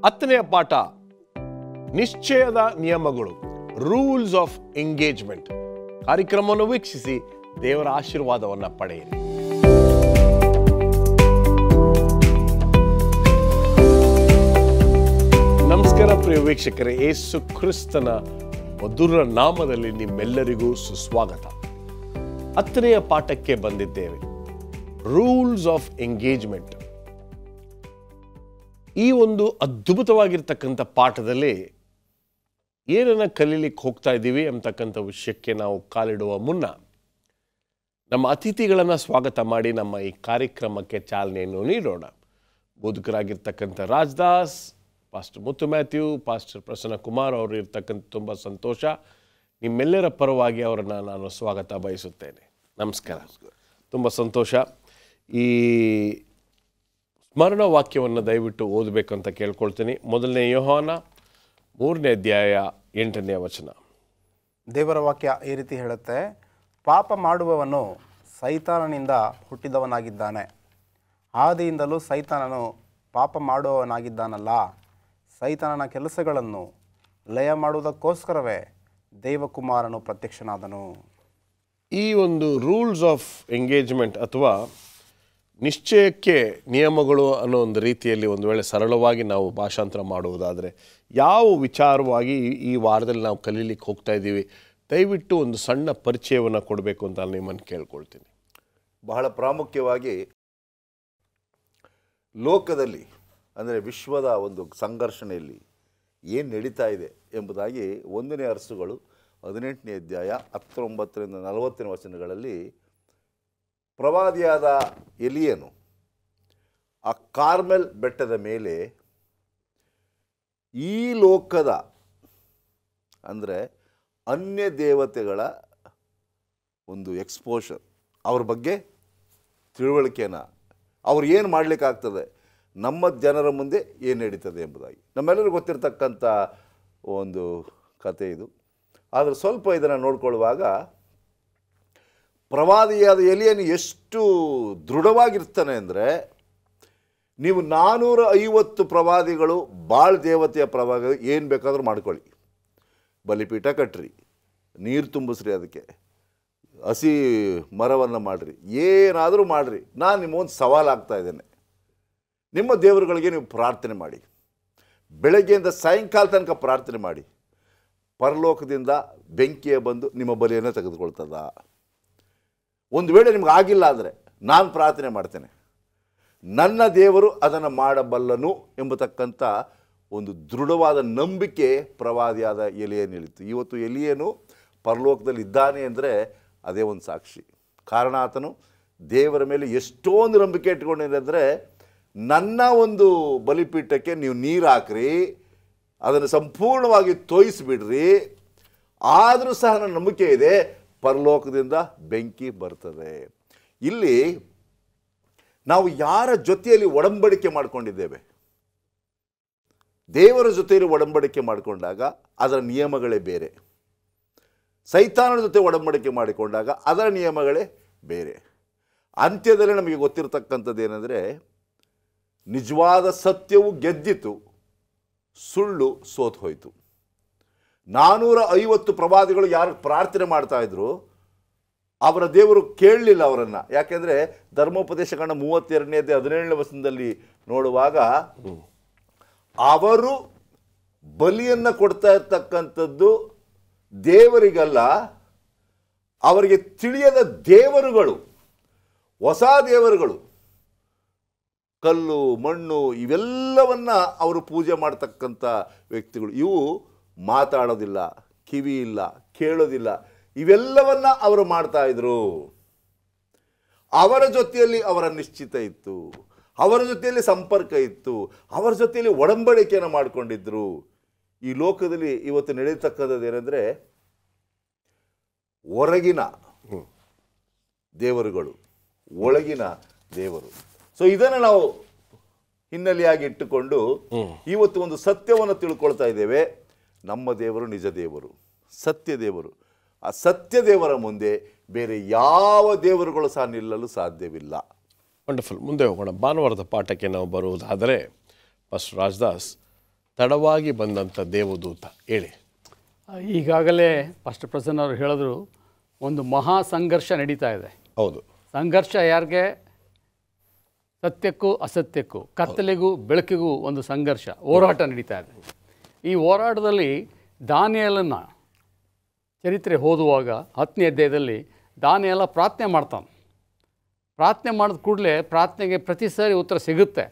ಹತ್ತನೆಯ ಪಾಠ ನಿಶ್ಚಯದ ನಿಯಮಗಳು, ರೂಲ್ಸ್ ಆಫ್ ಎಂಗೇಜ್ಮೆಂಟ್. ಕಾರ್ಯಕ್ರಮವನ್ನು ವೀಕ್ಷಿಸಿ ದೇವರ ಆಶೀರ್ವಾದವನ್ನು ಪಡೆಯಿರಿ. ನಮಸ್ಕಾರ ಪ್ರಿಯ ವೀಕ್ಷಕರೇ, ಯೇಸು ಕ್ರಿಸ್ತನ ಮಧುರ ನಾಮದಲ್ಲಿ ನಿಮ್ಮೆಲ್ಲರಿಗೂ ಸುಸ್ವಾಗತ. ಹತ್ತನೆಯ ಪಾಠಕ್ಕೆ ಬಂದಿದ್ದೇವೆ, ರೂಲ್ಸ್ ಆಫ್ ಎಂಗೇಜ್ಮೆಂಟ್. ಈ ಒಂದು ಅದ್ಭುತವಾಗಿರ್ತಕ್ಕಂಥ ಪಾಠದಲ್ಲಿ ಏನನ್ನ ಕಲೀಲಿಕ್ಕೆ ಹೋಗ್ತಾ ಇದ್ದೀವಿ ಅಂತಕ್ಕಂಥ ವಿಷಯಕ್ಕೆ ನಾವು ಕಾಲಿಡುವ ಮುನ್ನ ನಮ್ಮ ಅತಿಥಿಗಳನ್ನು ಸ್ವಾಗತ ಮಾಡಿ ನಮ್ಮ ಈ ಕಾರ್ಯಕ್ರಮಕ್ಕೆ ಚಾಲನೆಯನ್ನು ನೀಡೋಣ. ಬೋಧಕರಾಗಿರ್ತಕ್ಕಂಥ ರಾಜದಾಸ್, ಪಾಸ್ಟರ್ ಮುತ್ತು ಮ್ಯಾಥ್ಯೂ, ಪಾಸ್ಟರ್ ಪ್ರಸನ್ನ ಕುಮಾರ್ ಅವರು ಇರ್ತಕ್ಕಂಥ ತುಂಬ ಸಂತೋಷ. ನಿಮ್ಮೆಲ್ಲರ ಪರವಾಗಿ ಅವರನ್ನು ನಾನು ಸ್ವಾಗತ ಬಯಸುತ್ತೇನೆ. ನಮಸ್ಕಾರ, ತುಂಬ ಸಂತೋಷ. ಈ ಸ್ಮರಣ ವಾಕ್ಯವನ್ನು ದಯವಿಟ್ಟು ಓದಬೇಕು ಅಂತ ಕೇಳ್ಕೊಳ್ತೀನಿ. ಮೊದಲನೇ ಯೋಹಾನ 3ನೇ ಅಧ್ಯಾಯ 8ನೇ ವಚನ. ದೇವರ ವಾಕ್ಯ ಈ ರೀತಿ ಹೇಳುತ್ತೆ, ಪಾಪ ಮಾಡುವವನು ಸೈತಾನನಿಂದ ಹುಟ್ಟಿದವನಾಗಿದ್ದಾನೆ, ಆದಿಯಿಂದಲೂ ಸೈತಾನನು ಪಾಪ ಮಾಡುವವನಾಗಿದ್ದಾನಲ್ಲ. ಸೈತಾನನ ಕೆಲಸಗಳನ್ನು ಲಯ ಮಾಡುವುದಕ್ಕೋಸ್ಕರವೇ ದೇವಕುಮಾರನು ಪ್ರತ್ಯಕ್ಷನಾದನು. ಈ ಒಂದು ರೂಲ್ಸ್ ಆಫ್ ಎಂಗೇಜ್ಮೆಂಟ್ ಅಥವಾ ನಿಶ್ಚಯಕ್ಕೆ ನಿಯಮಗಳು ಅನ್ನೋ ಒಂದು ರೀತಿಯಲ್ಲಿ ಒಂದು ವೇಳೆ ಸರಳವಾಗಿ ನಾವು ಭಾಷಾಂತರ ಮಾಡುವುದಾದರೆ ಯಾವ ವಿಚಾರವಾಗಿ ಈ ವಾರದಲ್ಲಿ ನಾವು ಕಲೀಲಿಕ್ಕೆ ಹೋಗ್ತಾ ಇದ್ದೀವಿ, ದಯವಿಟ್ಟು ಒಂದು ಸಣ್ಣ ಪರಿಚಯವನ್ನು ಕೊಡಬೇಕು ಅಂತ ನಿಮ್ಮನ್ನು ಕೇಳ್ಕೊಳ್ತೀನಿ. ಬಹಳ ಪ್ರಾಮುಖ್ಯವಾಗಿ ಲೋಕದಲ್ಲಿ ಅಂದರೆ ವಿಶ್ವದ ಒಂದು ಸಂಘರ್ಷಣೆಯಲ್ಲಿ ಏನು ನಡೀತಾ ಇದೆ ಎಂಬುದಾಗಿ 1ನೇ ಅರಸುಗಳು 18ನೇ ಅಧ್ಯಾಯ 19ರಿಂದ 40ನೇ ವಚನಗಳಲ್ಲಿ ಪ್ರವಾದಿಯಾದ ಎಲಿಯನು ಆ ಕಾರ್ಮೆಲ್ ಬೆಟ್ಟದ ಮೇಲೆ ಈ ಲೋಕದ ಅಂದರೆ ಅನ್ಯ ದೇವತೆಗಳ ಒಂದು ಎಕ್ಸ್ಪೋಷರ್, ಅವ್ರ ಬಗ್ಗೆ ತಿಳುವಳಿಕೆನ, ಅವ್ರು ಏನು ಮಾಡಲಿಕ್ಕಾಗ್ತದೆ, ನಮ್ಮ ಜನರ ಮುಂದೆ ಏನು ನಡೀತದೆ ಎಂಬುದಾಗಿ ನಮ್ಮೆಲ್ಲರಿಗೂ ಗೊತ್ತಿರತಕ್ಕಂಥ ಒಂದು ಕತೆ ಇದು. ಆದರೆ ಸ್ವಲ್ಪ ಇದನ್ನು ನೋಡ್ಕೊಳ್ಳುವಾಗ ಪ್ರವಾದಿಯಾದ ಎಲಿಯನು ಎಷ್ಟು ದೃಢವಾಗಿರ್ತಾನೆ ಅಂದರೆ, ನೀವು 450 ಪ್ರವಾದಿಗಳು ಬಾಳ್ ದೇವತೆಯ ಪ್ರವಾದಿ ಏನು ಬೇಕಾದರೂ ಮಾಡ್ಕೊಳ್ಳಿ, ಬಲಿಪೀಠ ಕಟ್ಟ್ರಿ, ನೀರು ತುಂಬಿಸ್ರಿ, ಅದಕ್ಕೆ ಹಸಿ ಮರವನ್ನು ಮಾಡಿರಿ, ಏನಾದರೂ ಮಾಡಿರಿ, ನಾನು ನಿಮ್ಮೊಂದು ಸವಾಲಾಗ್ತಾ ಇದ್ದೇನೆ. ನಿಮ್ಮ ದೇವರುಗಳಿಗೆ ನೀವು ಪ್ರಾರ್ಥನೆ ಮಾಡಿ, ಬೆಳಗ್ಗೆಯಿಂದ ಸಾಯಂಕಾಲ ತನಕ ಪ್ರಾರ್ಥನೆ ಮಾಡಿ, ಪರಲೋಕದಿಂದ ಬೆಂಕಿಯ ಬಂದು ನಿಮ್ಮ ಬಲಿಯನ್ನು ತೆಗೆದುಕೊಳ್ತದ. ಒಂದು ವೇಳೆ ನಿಮ್ಗೆ ಆಗಿಲ್ಲ ಅಂದರೆ ನಾನು ಪ್ರಾರ್ಥನೆ ಮಾಡ್ತೇನೆ, ನನ್ನ ದೇವರು ಅದನ್ನು ಮಾಡಬಲ್ಲನು ಎಂಬತಕ್ಕಂಥ ಒಂದು ದೃಢವಾದ ನಂಬಿಕೆ ಪ್ರವಾದಿಯಾದ ಎಲಿಯನು ಹೇಳಿತ್ತು. ಇವತ್ತು ಎಲಿಯನು ಪರಲೋಕದಲ್ಲಿ ಇದ್ದಾನೆ ಅಂದರೆ ಅದೇ ಒಂದು ಸಾಕ್ಷಿ. ಕಾರಣ ಆತನು ದೇವರ ಮೇಲೆ ಎಷ್ಟೊಂದು ನಂಬಿಕೆ ಇಟ್ಕೊಂಡಿದ್ರೆ, ನನ್ನ ಒಂದು ಬಲಿಪೀಠಕ್ಕೆ ನೀವು ನೀರು ಹಾಕ್ರಿ, ಅದನ್ನು ಸಂಪೂರ್ಣವಾಗಿ ತೋಯಿಸಿಬಿಡ್ರಿ, ಆದರೂ ಸಹ ನನ್ನ ನಂಬಿಕೆ ಇದೆ, ಪರಲೋಕದಿಂದ ಬೆಂಕಿ ಬರ್ತದೆ. ಇಲ್ಲಿ ನಾವು ಯಾರ ಜೊತೆಯಲ್ಲಿ ಒಡಂಬಡಿಕೆ ಮಾಡಿಕೊಂಡಿದ್ದೇವೆ, ದೇವರ ಜೊತೆಯಲ್ಲಿ ಒಡಂಬಡಿಕೆ ಮಾಡಿಕೊಂಡಾಗ ಅದರ ನಿಯಮಗಳೇ ಬೇರೆ, ಸೈತಾನನ ಜೊತೆ ಒಡಂಬಡಿಕೆ ಮಾಡಿಕೊಂಡಾಗ ಅದರ ನಿಯಮಗಳೇ ಬೇರೆ. ಅಂತ್ಯದಲ್ಲಿ ನಮಗೆ ಗೊತ್ತಿರತಕ್ಕಂಥದ್ದು ಏನಂದರೆ, ನಿಜವಾದ ಸತ್ಯವು ಗೆದ್ದಿತು, ಸುಳ್ಳು ಸೋತು ಹೋಯಿತು. 450 ಪ್ರವಾದಿಗಳು ಯಾರು ಪ್ರಾರ್ಥನೆ ಮಾಡ್ತಾ ಇದ್ರು, ಅವರ ದೇವರು ಕೇಳಲಿಲ್ಲ ಅವರನ್ನು. ಯಾಕೆಂದರೆ ಧರ್ಮೋಪದೇಶಕಾಂಡ 32ನೇ 17ನೇ ವಚನದಲ್ಲಿ ನೋಡುವಾಗ, ಅವರು ಬಲಿಯನ್ನು ಕೊಡ್ತಾ ಇರ್ತಕ್ಕಂಥದ್ದು ದೇವರಿಗಲ್ಲ, ಅವರಿಗೆ ತಿಳಿಯದ ದೇವರುಗಳು, ಹೊಸ ದೇವರುಗಳು, ಕಲ್ಲು ಮಣ್ಣು ಇವೆಲ್ಲವನ್ನ ಅವರು ಪೂಜೆ ಮಾಡ್ತಕ್ಕಂಥ ವ್ಯಕ್ತಿಗಳು. ಇವು ಮಾತಾಡೋದಿಲ್ಲ, ಕಿವಿ ಇಲ್ಲ, ಕೇಳೋದಿಲ್ಲ, ಇವೆಲ್ಲವನ್ನ ಅವರು ಮಾಡ್ತಾ ಇದ್ರು. ಅವರ ಜೊತೆಯಲ್ಲಿ ಅವರ ನಿಶ್ಚಿತ ಇತ್ತು, ಅವರ ಜೊತೆಯಲ್ಲಿ ಸಂಪರ್ಕ ಇತ್ತು, ಅವರ ಜೊತೆಯಲ್ಲಿ ಒಡಂಬಡಿಕೆಯನ್ನು ಮಾಡಿಕೊಂಡಿದ್ರು. ಈ ಲೋಕದಲ್ಲಿ ಇವತ್ತು ನಡೆಯತಕ್ಕಂಥದ್ದು ಏನಂದರೆ, ಹೊರಗಿನ ದೇವರುಗಳು, ಒಳಗಿನ ದೇವರು. ಸೊ ಇದನ್ನು ನಾವು ಹಿನ್ನೆಲೆಯಾಗಿ ಇಟ್ಟುಕೊಂಡು ಇವತ್ತು ಒಂದು ಸತ್ಯವನ್ನು ತಿಳ್ಕೊಳ್ತಾ ಇದ್ದೇವೆ. ನಮ್ಮ ದೇವರು ನಿಜ ದೇವರು, ಸತ್ಯ ದೇವರು. ಆ ಸತ್ಯ ದೇವರ ಮುಂದೆ ಬೇರೆ ಯಾವ ದೇವರುಗಳು ಸಹ ನಿಲ್ಲಲು ಸಾಧ್ಯವಿಲ್ಲ. ವಂಡರ್ಫುಲ್. ಮುಂದೆ ಹೋಗೋಣ. ಭಾನುವಾರದ ಪಾಠಕ್ಕೆ ನಾವು ಬರುವುದಾದರೆ, ಪಾಸ್ಟರ್ ರಾಜದಾಸ್, ತಡವಾಗಿ ಬಂದಂಥ ದೇವದೂತ ಹೇಳಿ. ಈಗಾಗಲೇ ಫಾಸ್ಟರ್ ಪ್ರಸನ್ನ ಅವರು ಹೇಳಿದ್ರು, ಒಂದು ಮಹಾ ಸಂಘರ್ಷ ನಡೀತಾ ಇದೆ. ಹೌದು. ಸಂಘರ್ಷ ಯಾರಿಗೆ? ಸತ್ಯಕ್ಕೂ ಅಸತ್ಯಕ್ಕೂ, ಕತ್ತಲೆಗೂ ಬೆಳಕಿಗೂ ಒಂದು ಸಂಘರ್ಷ, ಹೋರಾಟ ನಡೀತಾ ಇದೆ. ಈ ಹೋರಾಟದಲ್ಲಿ ದಾನಿಯೇಲನ ಚರಿತ್ರೆ ಓದುವಾಗ 10ನೇ ಅಧ್ಯಾಯದಲ್ಲಿ ದಾನಿಯೇಲ ಪ್ರಾರ್ಥನೆ ಮಾಡ್ತಾನೆ. ಪ್ರಾರ್ಥನೆ ಮಾಡಿದ ಕೂಡಲೇ ಪ್ರಾರ್ಥನೆಗೆ ಪ್ರತಿ ಸಾರಿ ಉತ್ತರ ಸಿಗುತ್ತೆ.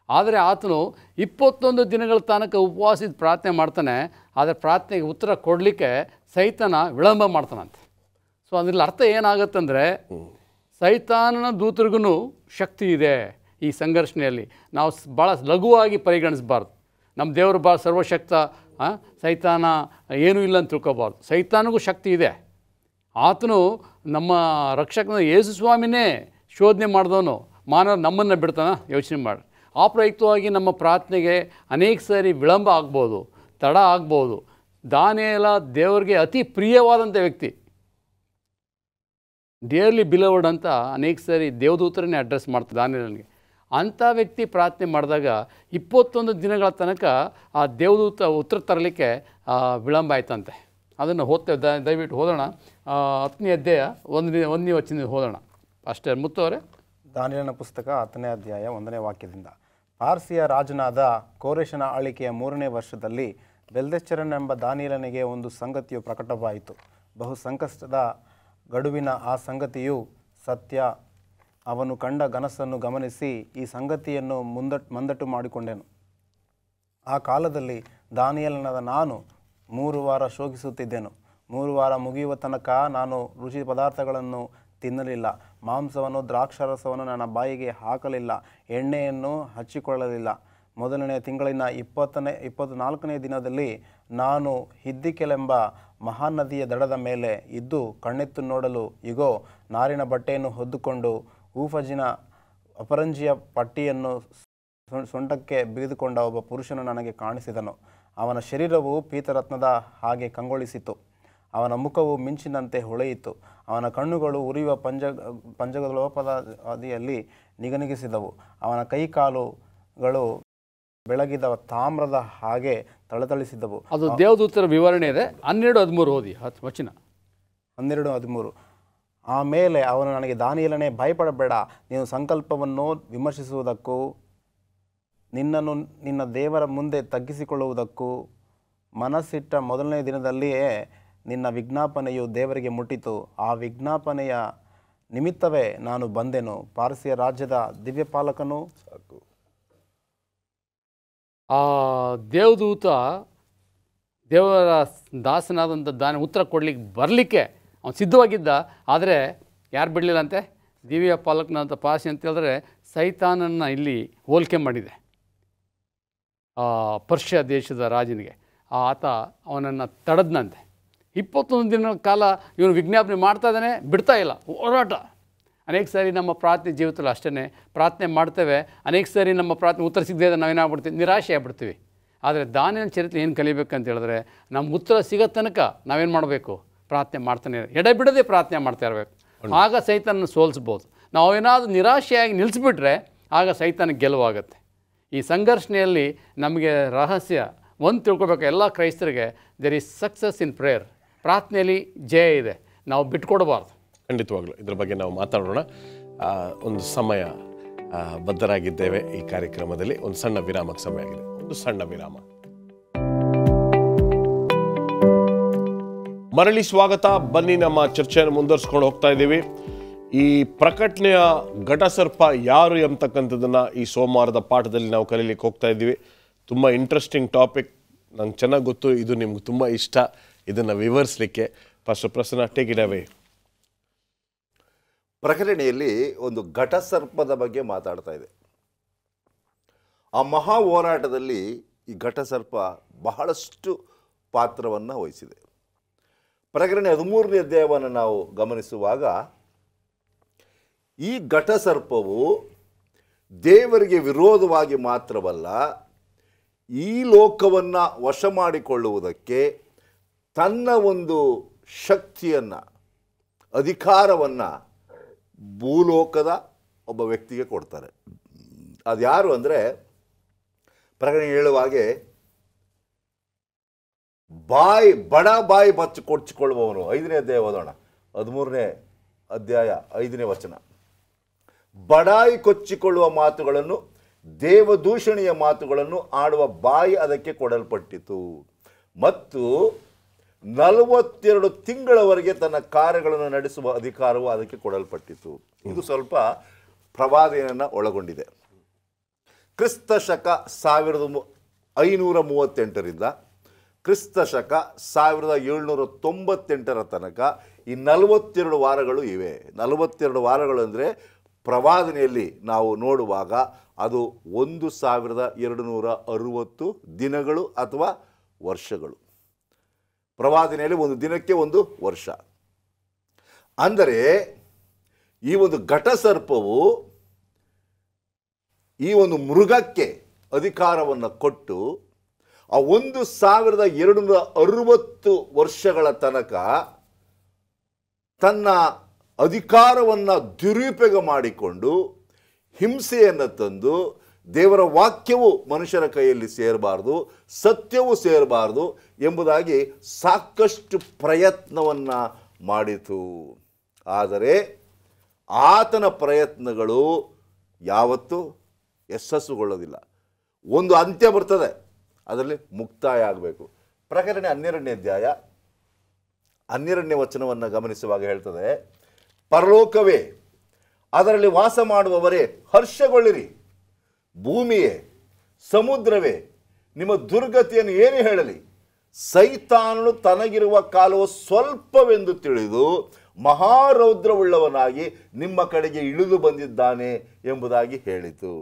ಆದರೆ ಆತನು 21 ದಿನಗಳ ತನಕ ಉಪವಾಸಿಸಿ ಪ್ರಾರ್ಥನೆ ಮಾಡ್ತಾನೆ. ಆದರೆ ಪ್ರಾರ್ಥನೆಗೆ ಉತ್ತರ ಕೊಡಲಿಕ್ಕೆ ಸೈತಾನ ವಿಳಂಬ ಮಾಡ್ತಾನಂತೆ. ಸೊ ಅದರಲ್ಲಿ ಅರ್ಥ ಏನಾಗುತ್ತಂದರೆ, ಸೈತಾನನ ದೂತರಿಗೂ ಶಕ್ತಿ ಇದೆ. ಈ ಸಂಘರ್ಷಣೆಯಲ್ಲಿ ನಾವು ಭಾಳ ಲಘುವಾಗಿ ಪರಿಗಣಿಸಬಾರ್ದು. ನಮ್ಮ ದೇವರು ಭಾಳ ಸರ್ವಶಕ್ತ, ಸೈತಾನ ಏನೂ ಇಲ್ಲ ಅಂತ ತಿಳ್ಕೊಬಾರ್ದು. ಸೈತಾನಿಗೂ ಶಕ್ತಿ ಇದೆ. ಆತನು ನಮ್ಮ ರಕ್ಷಕನ ಯೇಸು ಸ್ವಾಮಿನೇ ಶೋಧನೆ ಮಾಡಿದವನು. ಮಾನವ ನಮ್ಮನ್ನು ಬಿಡ್ತಾನ? ಯೋಚನೆ ಮಾಡಿ. ಆ ಪ್ರಯುಕ್ತವಾಗಿ ನಮ್ಮ ಪ್ರಾರ್ಥನೆಗೆ ಅನೇಕ ಸಾರಿ ವಿಳಂಬ ಆಗ್ಬೋದು, ತಡ ಆಗ್ಬೋದು. ದಾನಿಯೇಲ ದೇವರಿಗೆ ಅತಿ ಪ್ರಿಯವಾದಂಥ ವ್ಯಕ್ತಿ, ಡಿಯರ್ಲಿ ಬಿಲವರ್ಡ್ ಅಂತ ಅನೇಕ ಸಾರಿ ದೇವದೂತರನ್ನೇ ಅಡ್ರೆಸ್ ಮಾಡ್ತಾರೆ ದಾನಿಯೇಲನಿಗೆ. ಅಂಥ ವ್ಯಕ್ತಿ ಪ್ರಾರ್ಥನೆ ಮಾಡಿದಾಗ 21 ದಿನಗಳ ತನಕ ಆ ದೇವದೂತ ಉತ್ತರ ತರಲಿಕ್ಕೆ ವಿಳಂಬ ಆಯ್ತಂತೆ. ಅದನ್ನು ಓದ್ತೇವೆ, ದಯವಿಟ್ಟು ಓದೋಣ. 10ನೇ ಅಧ್ಯಾಯ 1ನೇ ವಚನ ಓದೋಣ. ಅಷ್ಟೇ ಮುತ್ತವರೇ. ದಾನಿಯೇಲನ ಪುಸ್ತಕ 10ನೇ ಅಧ್ಯಾಯ 1ನೇ ವಾಕ್ಯದಿಂದ. ಪಾರ್ಸಿಯ ರಾಜನಾದ ಕೋರೆಷನ ಆಳ್ವಿಕೆಯ 3ನೇ ವರ್ಷದಲ್ಲಿ ಬೆಲ್ತೆಶಚ್ಚರನೆಂಬ ದಾನಿಯೇಲನಿಗೆ ಒಂದು ಸಂಗತಿಯು ಪ್ರಕಟವಾಯಿತು. ಬಹು ಸಂಕಷ್ಟದ ಗಡುವಿನ ಆ ಸಂಗತಿಯು ಸತ್ಯ. ಅವನು ಕಂಡ ಕನಸನ್ನು ಗಮನಿಸಿ ಈ ಸಂಗತಿಯನ್ನು ಮಂದಟ್ಟು ಮಾಡಿಕೊಂಡೆನು. ಆ ಕಾಲದಲ್ಲಿ ದಾನಿಯೇಲನಾದ ನಾನು 3 ವಾರ ಶೋಕಿಸುತ್ತಿದ್ದೆನು. 3 ವಾರ ಮುಗಿಯುವ ತನಕ ನಾನು ರುಚಿ ಪದಾರ್ಥಗಳನ್ನು ತಿನ್ನಲಿಲ್ಲ. ಮಾಂಸವನ್ನು ದ್ರಾಕ್ಷಾರಸವನ್ನು ನನ್ನ ಬಾಯಿಗೆ ಹಾಕಲಿಲ್ಲ. ಎಣ್ಣೆಯನ್ನು ಹಚ್ಚಿಕೊಳ್ಳಲಿಲ್ಲ. ಮೊದಲನೇ ತಿಂಗಳಿನ 24ನೇ ದಿನದಲ್ಲಿ ನಾನು ಹಿದ್ದಿಕೆಲೆಂಬ ಮಹಾನದಿಯ ದಡದ ಮೇಲೆ ಇದ್ದು ಕಣ್ಣೆತ್ತು ನೋಡಲು, ಇಗೋ, ನಾರಿನ ಬಟ್ಟೆಯನ್ನು ಹೊದ್ದುಕೊಂಡು ಊಫಜಿನ ಅಪರಂಜಿಯ ಪಟ್ಟಿಯನ್ನು ಸೊಂಟಕ್ಕೆ ಬಿಗಿದುಕೊಂಡ ಒಬ್ಬ ಪುರುಷನು ನನಗೆ ಕಾಣಿಸಿದನು. ಅವನ ಶರೀರವು ಪೀತರತ್ನದ ಹಾಗೆ ಕಂಗೊಳಿಸಿತು. ಅವನ ಮುಖವು ಮಿಂಚಿನಂತೆ ಹೊಳೆಯಿತು. ಅವನ ಕಣ್ಣುಗಳು ಉರಿಯುವ ಪಂಜಗಳೋಪದ ಹಾದಿಯಲ್ಲಿ ನಿಗನಿಗಿಸಿದವು. ಅವನ ಕೈಕಾಲುಗಳು ಬೆಳಗಿದ ತಾಮ್ರದ ಹಾಗೆ ಥಳಥಳಿಸಿದವು. ಅದು ದೇವದೂತರ ವಿವರಣೆ ಇದೆ. 12:13 ಓದಿ ವಚನ. 12:13. ಆಮೇಲೆ ಅವನು ನನಗೆ, ದಾನಿಯೇಲನೇ, ಭಯಪಡಬೇಡ. ನೀನು ಸಂಕಲ್ಪವನ್ನು ವಿಮರ್ಶಿಸುವುದಕ್ಕೂ ನಿನ್ನನ್ನು ನಿನ್ನ ದೇವರ ಮುಂದೆ ತಗ್ಗಿಸಿಕೊಳ್ಳುವುದಕ್ಕೂ ಮನಸ್ಸಿಟ್ಟ ಮೊದಲನೇ ದಿನದಲ್ಲಿಯೇ ನಿನ್ನ ವಿಜ್ಞಾಪನೆಯು ದೇವರಿಗೆ ಮುಟ್ಟಿತು. ಆ ವಿಜ್ಞಾಪನೆಯ ನಿಮಿತ್ತವೇ ನಾನು ಬಂದೆನು. ಪಾರ್ಸಿಯ ರಾಜ್ಯದ ದಿವ್ಯಪಾಲಕನು ಸಾಕು. ಆ ದೇವದೂತ ದೇವರ ದಾಸನಾದಂಥ ಉತ್ತರ ಕೊಡಲಿಕ್ಕೆ ಬರಲಿಕ್ಕೆ ಅವನು ಸಿದ್ಧವಾಗಿದ್ದ. ಆದರೆ ಯಾರು ಬಿಡಲಿಲ್ಲ ಅಂತೆ? ದಿವ್ಯ ಪಾಲಕನಂತ ಪಾರ್ಸಿ ಅಂತ ಹೇಳಿದ್ರೆ ಸೈತಾನನ್ನು ಇಲ್ಲಿ ಹೋಲಿಕೆ ಮಾಡಿದೆ ಪರ್ಷಿಯ ದೇಶದ ರಾಜನಿಗೆ. ಆತ ಅವನನ್ನು ತಡೆದನಂತೆ. 21 ದಿನಗಳ ಕಾಲ ಇವನು ವಿಜ್ಞಾಪನೆ ಮಾಡ್ತಾ ಇದ್ದಾನೆ, ಬಿಡ್ತಾ ಇಲ್ಲ, ಹೋರಾಟ. ಅನೇಕ ಸಾರಿ ನಮ್ಮ ಪ್ರಾರ್ಥನೆ ಜೀವಿತದಲ್ಲಿ ಅಷ್ಟೇ ಪ್ರಾರ್ಥನೆ ಮಾಡ್ತೇವೆ. ಅನೇಕ ಸಾರಿ ನಮ್ಮ ಪ್ರಾರ್ಥನೆ ಉತ್ತರ ಸಿಗದೇ ಇದ್ದರೆ ನಾವೇನಾಗ್ಬಿಡ್ತೀವಿ? ನಿರಾಶೆ ಆಗ್ಬಿಡ್ತೀವಿ. ಆದರೆ ದಾನಿಯೇಲನ ಚರಿತ್ರೆ ಏನು ಕಲಿಬೇಕಂತ ಹೇಳಿದ್ರೆ, ನಮ್ಮ ಉತ್ತರ ಸಿಗೋ ತನಕ ನಾವೇನು ಮಾಡಬೇಕು? ಪ್ರಾರ್ಥನೆ ಮಾಡ್ತಾನೆ, ಎಡೆಬಿಡದೆ ಪ್ರಾರ್ಥನೆ ಮಾಡ್ತಾ ಇರಬೇಕು. ಆಗ ಸೈತಾನನ್ನು ಸೋಲಿಸ್ಬೋದು. ನಾವೇನಾದರೂ ನಿರಾಶೆಯಾಗಿ ನಿಲ್ಲಿಸ್ಬಿಟ್ರೆ ಆಗ ಸೈತಾನಕ್ಕೆ ಗೆಲುವಾಗುತ್ತೆ. ಈ ಸಂಘರ್ಷಣೆಯಲ್ಲಿ ನಮಗೆ ರಹಸ್ಯ ಒಂದು ತಿಳ್ಕೊಬೇಕು. ಎಲ್ಲ ಕ್ರೈಸ್ತರಿಗೆ there is success in prayer. ಪ್ರಾರ್ಥನೆಯಲ್ಲಿ ಜಯ ಇದೆ, ನಾವು ಬಿಟ್ಕೊಡಬಾರ್ದು. ಖಂಡಿತವಾಗ್ಲೂ ಇದ್ರ ಬಗ್ಗೆ ನಾವು ಮಾತಾಡೋಣ. ಒಂದು ಸಮಯ ಬದ್ಧರಾಗಿದ್ದೇವೆ ಈ ಕಾರ್ಯಕ್ರಮದಲ್ಲಿ. ಒಂದು ಸಣ್ಣ ವಿರಾಮಕ್ಕೆ ಸಮಯ ಆಗಿದೆ. ಒಂದು ಸಣ್ಣ ವಿರಾಮ. ಮರಳಿ ಸ್ವಾಗತ. ಬನ್ನಿ, ನಮ್ಮ ಚರ್ಚೆಯನ್ನು ಮುಂದುವರಿಸ್ಕೊಂಡು ಹೋಗ್ತಾ ಇದ್ದೀವಿ. ಈ ಪ್ರಕಟಣೆಯ ಘಟಸರ್ಪ ಯಾರು ಎಂಬತಕ್ಕಂಥದ್ದನ್ನು ಈ ಸೋಮವಾರದ ಪಾಠದಲ್ಲಿ ನಾವು ಕಲೀಲಿಕ್ಕೆ ಹೋಗ್ತಾ ಇದ್ದೀವಿ. ತುಂಬ ಇಂಟ್ರೆಸ್ಟಿಂಗ್ ಟಾಪಿಕ್, ನಂಗೆ ಚೆನ್ನಾಗಿ ಗೊತ್ತು, ಇದು ನಿಮ್ಗೆ ತುಂಬ ಇಷ್ಟ. ಇದನ್ನು ವಿವರಿಸಲಿಕ್ಕೆ pastor Prasanna, take it away. ಪ್ರಕಟಣೆಯಲ್ಲಿ ಒಂದು ಘಟಸರ್ಪದ ಬಗ್ಗೆ ಮಾತಾಡ್ತಾ ಇದೆ. ಆ ಮಹಾ ಹೋರಾಟದಲ್ಲಿ ಈ ಘಟಸರ್ಪ ಬಹಳಷ್ಟು ಪಾತ್ರವನ್ನು ವಹಿಸಿದೆ. ಪ್ರಕಟಣೆ 13ನೇ ಅಧ್ಯಾಯವನ್ನು ನಾವು ಗಮನಿಸುವಾಗ ಈ ಘಟಸರ್ಪವು ದೇವರಿಗೆ ವಿರೋಧವಾಗಿ ಮಾತ್ರವಲ್ಲ, ಈ ಲೋಕವನ್ನು ವಶ ಮಾಡಿಕೊಳ್ಳುವುದಕ್ಕೆ ತನ್ನ ಒಂದು ಶಕ್ತಿಯನ್ನು, ಅಧಿಕಾರವನ್ನು ಭೂಲೋಕದ ಒಬ್ಬ ವ್ಯಕ್ತಿಗೆ ಕೊಡ್ತಾರೆ. ಅದು ಯಾರು ಅಂದರೆ, ಪ್ರಕಟಣೆ ಹೇಳುವ ಹಾಗೆ ಬಡ ಬಾಯಿ ಕೊಚ್ಚಿಕೊಳ್ಳುವವನು. 5ನೇ ಅಧ್ಯಾಯ ಓದೋಣ, 13ನೇ ಅಧ್ಯಾಯ 5ನೇ ವಚನ. ಬಡಾಯಿ ಕೊಚ್ಚಿಕೊಳ್ಳುವ ಮಾತುಗಳನ್ನು, ದೇವದೂಷಣೆಯ ಮಾತುಗಳನ್ನು ಆಡುವ ಬಾಯಿ ಅದಕ್ಕೆ ಕೊಡಲ್ಪಟ್ಟಿತು, ಮತ್ತು 42 ತಿಂಗಳವರೆಗೆ ತನ್ನ ಕಾರ್ಯಗಳನ್ನು ನಡೆಸುವ ಅಧಿಕಾರವು ಅದಕ್ಕೆ ಕೊಡಲ್ಪಟ್ಟಿತು. ಇದು ಸ್ವಲ್ಪ ಪ್ರವಾದನೆಯನ್ನು ಒಳಗೊಂಡಿದೆ. ಕ್ರಿಸ್ತ ಶಕ 1538ರಿಂದ ಕ್ರಿಸ್ತ ಶಕ 1798 ತನಕ ಈ 42 ವಾರಗಳು ಇವೆ. 42 ವಾರಗಳು ಅಂದರೆ ಪ್ರವಾದನೆಯಲ್ಲಿ ನಾವು ನೋಡುವಾಗ ಅದು 1260 ದಿನಗಳು ಅಥವಾ ವರ್ಷಗಳು. ಪ್ರವಾದನೆಯಲ್ಲಿ ಒಂದು ದಿನಕ್ಕೆ ಒಂದು ವರ್ಷ. ಅಂದರೆ ಈ ಒಂದು ಘಟಸರ್ಪವು ಈ ಒಂದು ಮೃಗಕ್ಕೆ ಅಧಿಕಾರವನ್ನು ಕೊಟ್ಟು ಆ 1260 ವರ್ಷಗಳ ತನಕ ತನ್ನ ಅಧಿಕಾರವನ್ನು ದುರುಪಯೋಗ ಮಾಡಿಕೊಂಡು ಹಿಂಸೆಯನ್ನು ತಂದು ದೇವರ ವಾಕ್ಯವು ಮನುಷ್ಯರ ಕೈಯಲ್ಲಿ ಸೇರಬಾರ್ದು, ಸತ್ಯವು ಸೇರಬಾರ್ದು ಎಂಬುದಾಗಿ ಸಾಕಷ್ಟು ಪ್ರಯತ್ನವನ್ನು ಮಾಡಿತು. ಆದರೆ ಆತನ ಪ್ರಯತ್ನಗಳು ಯಾವತ್ತೂ ಯಶಸ್ಸುಗೊಳ್ಳೋದಿಲ್ಲ. ಒಂದು ಅಂತ್ಯ ಬರ್ತದೆ, ಅದರಲ್ಲಿ ಮುಕ್ತಾಯ ಆಗಬೇಕು. ಪ್ರಕಟಣೆ 12ನೇ ಅಧ್ಯಾಯ 12ನೇ ವಚನವನ್ನು ಗಮನಿಸುವಾಗ ಹೇಳ್ತದೆ, ಪರಲೋಕವೇ, ಅದರಲ್ಲಿ ವಾಸ ಮಾಡುವವರೇ ಹರ್ಷಗೊಳ್ಳಿರಿ, ಭೂಮಿಯೇ, ಸಮುದ್ರವೇ, ನಿಮ್ಮ ದುರ್ಗತಿಯನ್ನು ಏನು ಹೇಳಲಿ? ಸೈತಾನನು ತನಗಿರುವ ಕಾಲವು ಸ್ವಲ್ಪವೆಂದು ತಿಳಿದು ಮಹಾರೌದ್ರವುಳ್ಳವನಾಗಿ ನಿಮ್ಮ ಕಡೆಗೆ ಇಳಿದು ಬಂದಿದ್ದಾನೆ ಎಂಬುದಾಗಿ ಹೇಳಿತು.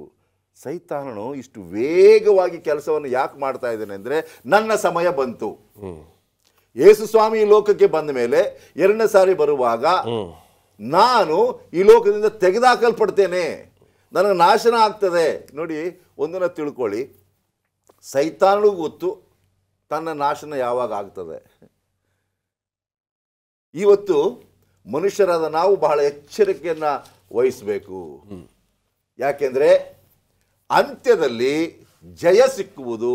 ಸೈತಾನನು ಇಷ್ಟು ವೇಗವಾಗಿ ಕೆಲಸವನ್ನು ಯಾಕೆ ಮಾಡ್ತಾ ಇದ್ದಾನೆ ಅಂದರೆ, ನನ್ನ ಸಮಯ ಬಂತು. ಯೇಸು ಸ್ವಾಮಿ ಈ ಲೋಕಕ್ಕೆ ಬಂದ ಮೇಲೆ 2ನೇ ಸಾರಿ ಬರುವಾಗ ನಾನು ಈ ಲೋಕದಿಂದ ತೆಗೆದುಹಾಕಲ್ಪಡ್ತೇನೆ, ನನಗೆ ನಾಶನ ಆಗ್ತದೆ. ನೋಡಿ, ಒಂದನ್ನು ತಿಳ್ಕೊಳ್ಳಿ, ಸೈತಾನನಿಗೂ ಗೊತ್ತು ತನ್ನ ನಾಶನ ಯಾವಾಗ ಆಗ್ತದೆ. ಇವತ್ತು ಮನುಷ್ಯರಾದ ನಾವು ಬಹಳ ಎಚ್ಚರಿಕೆಯನ್ನು ವಹಿಸಬೇಕು. ಯಾಕೆಂದರೆ ಅಂತ್ಯದಲ್ಲಿ ಜಯ ಸಿಕ್ಕುವುದು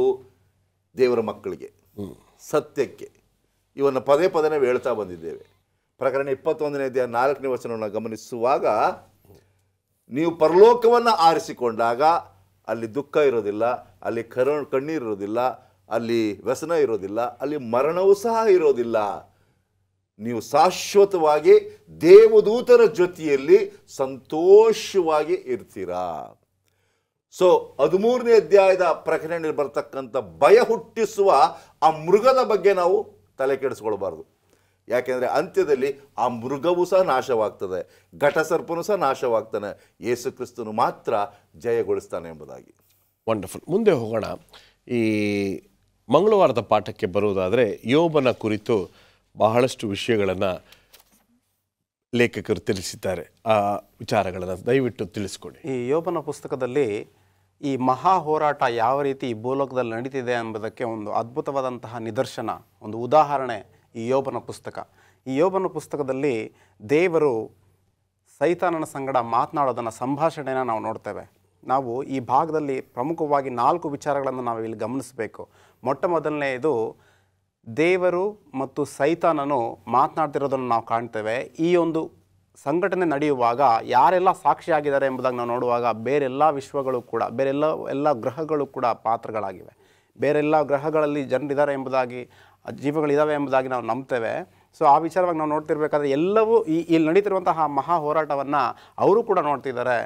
ದೇವರ ಮಕ್ಕಳಿಗೆ, ಸತ್ಯಕ್ಕೆ. ಇವನ್ನು ಪದೇ ಪದೇ ನಾವು ಹೇಳ್ತಾ ಬಂದಿದ್ದೇವೆ. ಪ್ರಕರಣ 21ನೇ ಅಧ್ಯಾಯ 4ನೇ ವಚನವನ್ನು ಗಮನಿಸುವಾಗ, ನೀವು ಪರಲೋಕವನ್ನು ಆರಿಸಿಕೊಂಡಾಗ ಅಲ್ಲಿ ದುಃಖ ಇರೋದಿಲ್ಲ, ಅಲ್ಲಿ ಕಣ್ಣೀರಿರೋದಿಲ್ಲ, ಅಲ್ಲಿ ವ್ಯಸನ ಇರೋದಿಲ್ಲ, ಅಲ್ಲಿ ಮರಣವೂ ಸಹ ಇರೋದಿಲ್ಲ. ನೀವು ಶಾಶ್ವತವಾಗಿ ದೇವದೂತರ ಜೊತೆಯಲ್ಲಿ ಸಂತೋಷವಾಗಿ ಇರ್ತೀರಾ. ಸೊ 13ನೇ ಅಧ್ಯಾಯದ ಪ್ರಕಟಣೆಯಲ್ಲಿ ಬರ್ತಕ್ಕಂಥ ಭಯ ಹುಟ್ಟಿಸುವ ಆ ಮೃಗದ ಬಗ್ಗೆ ನಾವು ತಲೆ ಕೆಡಿಸ್ಕೊಳ್ಬಾರ್ದು. ಯಾಕೆಂದರೆ ಅಂತ್ಯದಲ್ಲಿ ಆ ಮೃಗವೂ ಸಹ ನಾಶವಾಗ್ತದೆ, ಘಟಸರ್ಪನೂ ಸಹ ನಾಶವಾಗ್ತಾನೆ, ಯೇಸು ಕ್ರಿಸ್ತನು ಮಾತ್ರ ಜಯಗೊಳಿಸ್ತಾನೆ ಎಂಬುದಾಗಿ. ವಂಡರ್ಫುಲ್. ಮುಂದೆ ಹೋಗೋಣ. ಈ ಮಂಗಳವಾರದ ಪಾಠಕ್ಕೆ ಬರುವುದಾದರೆ, ಯೋಬನ ಕುರಿತು ಬಹಳಷ್ಟು ವಿಷಯಗಳನ್ನು ಲೇಖಕರು ತಿಳಿಸಿದ್ದಾರೆ. ಆ ವಿಚಾರಗಳನ್ನು ದಯವಿಟ್ಟು ತಿಳಿಸ್ಕೊಡಿ. ಈ ಯೋಬನ ಪುಸ್ತಕದಲ್ಲಿ ಈ ಮಹಾ ಹೋರಾಟ ಯಾವ ರೀತಿ ಈ ಭೂಲೋಕದಲ್ಲಿ ನಡೀತಿದೆ ಎಂಬುದಕ್ಕೆ ಒಂದು ಅದ್ಭುತವಾದಂತಹ ನಿದರ್ಶನ, ಒಂದು ಉದಾಹರಣೆ ಈ ಯೋಬನ ಪುಸ್ತಕ. ಈ ಯೋಬನ ಪುಸ್ತಕದಲ್ಲಿ ದೇವರು ಸೈತಾನನ ಸಂಗಡ ಮಾತನಾಡೋದನ್ನು, ಸಂಭಾಷಣೆಯನ್ನು ನಾವು ನೋಡ್ತೇವೆ. ನಾವು ಈ ಭಾಗದಲ್ಲಿ ಪ್ರಮುಖವಾಗಿ 4 ವಿಚಾರಗಳನ್ನು ನಾವು ಇಲ್ಲಿ ಗಮನಿಸಬೇಕು. ಮೊಟ್ಟ ಮೊದಲನೆಯದು, ದೇವರು ಮತ್ತು ಸೈತಾನನು ಮಾತನಾಡ್ತಿರೋದನ್ನು ನಾವು ಕಾಣ್ತೇವೆ. ಈ ಒಂದು ಸಂಘಟನೆ ನಡೆಯುವಾಗ ಯಾರೆಲ್ಲ ಸಾಕ್ಷಿಯಾಗಿದ್ದಾರೆ ಎಂಬುದಾಗಿ ನಾವು ನೋಡುವಾಗ ಬೇರೆಲ್ಲ ವಿಶ್ವಗಳು ಕೂಡ, ಬೇರೆಲ್ಲ ಗ್ರಹಗಳು ಕೂಡ ಪಾತ್ರಗಳಾಗಿವೆ. ಬೇರೆಲ್ಲ ಗ್ರಹಗಳಲ್ಲಿ ಜನರಿದ್ದಾರೆ ಎಂಬುದಾಗಿ, ಜೀವಗಳಿದ್ದಾವೆ ಎಂಬುದಾಗಿ ನಾವು ನಂಬ್ತೇವೆ. ಸೊ ಆ ವಿಚಾರವಾಗಿ ನಾವು ನೋಡ್ತಿರ್ಬೇಕಾದ್ರೆ ಎಲ್ಲವೂ ಇಲ್ಲಿ ನಡೀತಿರುವಂತಹ ಮಹಾ ಹೋರಾಟವನ್ನು ಅವರು ಕೂಡ ನೋಡ್ತಿದ್ದಾರೆ,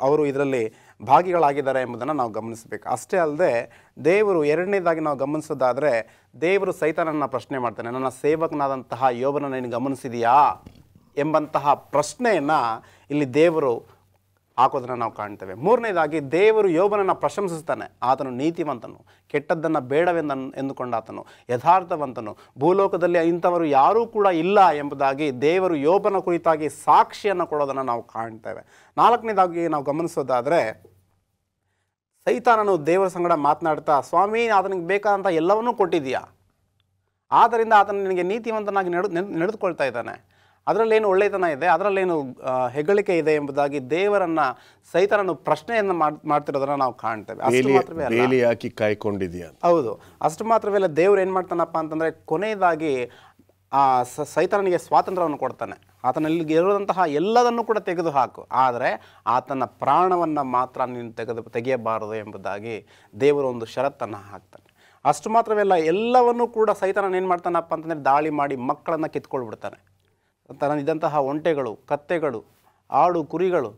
ಅವರು ಇದರಲ್ಲಿ ಭಾಗಿಗಳಾಗಿದ್ದಾರೆ ಎಂಬುದನ್ನು ನಾವು ಗಮನಿಸಬೇಕು. ಅಷ್ಟೇ ಅಲ್ಲದೆ ದೇವರು ಎರಡನೇದಾಗಿ ನಾವು ಗಮನಿಸೋದಾದರೆ, ದೇವರು ಸೈತಾನನ ಪ್ರಶ್ನೆ ಮಾಡ್ತಾನೆ, ನನ್ನ ಸೇವಕನಾದಂತಹ ಯೋಬನನ್ನು ನೀನು ಗಮನಿಸಿದೆಯಾ ಎಂಬಂತಹ ಪ್ರಶ್ನೆಯನ್ನು ಇಲ್ಲಿ ದೇವರು ಹಾಕೋದನ್ನು ನಾವು ಕಾಣ್ತೇವೆ. ಮೂರನೇದಾಗಿ ದೇವರು ಯೋಬನನ್ನು ಪ್ರಶಂಸಿಸ್ತಾನೆ. ಆತನು ನೀತಿವಂತನು, ಕೆಟ್ಟದ್ದನ್ನು ಎಂದುಕೊಂಡಾತನು, ಯಥಾರ್ಥವಂತನು, ಭೂಲೋಕದಲ್ಲಿ ಇಂಥವರು ಯಾರೂ ಕೂಡ ಇಲ್ಲ ಎಂಬುದಾಗಿ ದೇವರು ಯೋಬನ ಕುರಿತಾಗಿ ಸಾಕ್ಷಿಯನ್ನು ಕೊಡೋದನ್ನು ನಾವು ಕಾಣ್ತೇವೆ. ನಾಲ್ಕನೇದಾಗಿ ನಾವು ಗಮನಿಸೋದಾದರೆ, ಸೈತಾನನು ದೇವರ ಸಂಗಡ ಮಾತನಾಡ್ತಾ, ಸ್ವಾಮಿ ಆತನಿಗೆ ಬೇಕಾದಂಥ ಎಲ್ಲವನ್ನೂ ಕೊಟ್ಟಿದೆಯಾ, ಆದ್ದರಿಂದ ಆತನು ನಿನಗೆ ನೀತಿವಂತನಾಗಿ ನಡೆದುಕೊಳ್ತಾ ಇದ್ದಾನೆ, ಅದರಲ್ಲೇನು ಒಳ್ಳೆತನ ಇದೆ, ಅದರಲ್ಲೇನು ಹೆಗ್ಗಳಿಕೆ ಇದೆ ಎಂಬುದಾಗಿ ದೇವರನ್ನ ಸೈತಾನನು ಪ್ರಶ್ನೆಯನ್ನು ಮಾಡ್ತಿರೋದನ್ನ ನಾವು ಕಾಣ್ತೇವೆ. ಅಷ್ಟು ಮಾತ್ರವೇ ಅಲ್ಲ, ಬೇಲಿ ಹಾಕಿ ಕಾಯ್ಕೊಂಡಿದ್ಯಾ? ಹೌದು, ಅಷ್ಟು ಮಾತ್ರವೇ ಅಲ್ಲ, ದೇವ್ರು ಏನು ಮಾಡ್ತಾನಪ್ಪ ಅಂತಂದರೆ ಕೊನೆಯದಾಗಿ ಆ ಸೈತಾನನಿಗೆ ಸ್ವಾತಂತ್ರ್ಯವನ್ನು ಕೊಡ್ತಾನೆ. ಆತನಲ್ಲಿ ಇರುವಂತಹ ಎಲ್ಲದನ್ನು ಕೂಡ ತೆಗೆದು ಹಾಕು, ಆದರೆ ಆತನ ಪ್ರಾಣವನ್ನು ಮಾತ್ರ ನೀನು ತೆಗೆಯಬಾರದು ಎಂಬುದಾಗಿ ದೇವರು ಒಂದು ಷರತ್ತನ್ನು ಹಾಕ್ತಾನೆ. ಅಷ್ಟು ಮಾತ್ರವೇ ಅಲ್ಲ, ಎಲ್ಲವನ್ನೂ ಕೂಡ ಸೈತಾನ ಏನು ಮಾಡ್ತಾನಪ್ಪ ಅಂತಂದರೆ ದಾಳಿ ಮಾಡಿ ಮಕ್ಕಳನ್ನು ಕಿತ್ಕೊಳ್ಬಿಡ್ತಾನೆ. ತನ್ನದಿದ್ದಂತಹ ಒಂಟೆಗಳು, ಕತ್ತೆಗಳು, ಆಡು, ಕುರಿಗಳು,